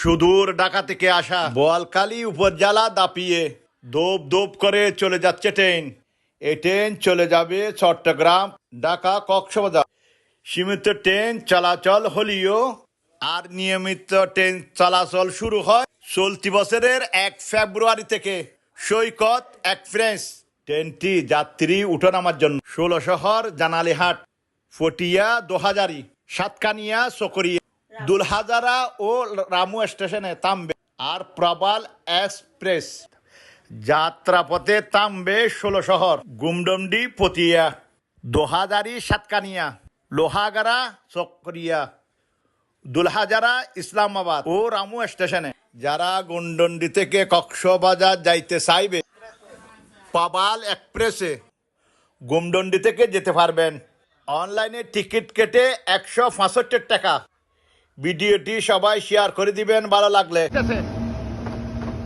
সুদূর ঢাকা থেকে আসা বোয়ালখালী উপজেলা দাপিয়ে দোপ দোপ করে চলে যাচ্ছে ট্রেন। এই ট্রেন চলে যাবে চট্টগ্রাম, ঢাকা, কক্সবাজার। সীমিত ট্রেন চলাচল হলেও আর নিয়মিত ট্রেন চলাচল শুরু হয় চলতি বছরের 1 ফেব্রুয়ারি থেকে। সৈকত এক্সপ্রেস ট্রেনটি যাত্রী উঠানামার জন্য 16 শহর, জানালিহাট, ফটিয়া, দোহাজারি, সাতকানিয়া, চকরিয়া, দুলহাজারা ও রামু স্টেশনে থামবে। আর প্রবাল এক্সপ্রেস যাত্রাপথে থামবে 16 শহর, গুমডন্ডি, পতিয়া, দোহাজারি, সাতকানিয়া, লোহাগাড়া, চকরিয়া, দুলহাজারা, ইসলামাবাদ ও রামু স্টেশনে। যারা গুমডন্ডি থেকে কক্সবাজার যাইতে চাইবে প্রবাল এক্সপ্রেসে গুমডন্ডি থেকে যেতে পারবেন। অনলাইনে টিকিট কেটে 165 টাকা। ভিডিওটি সবাই শেয়ার করে দিবেন ভালো লাগলে।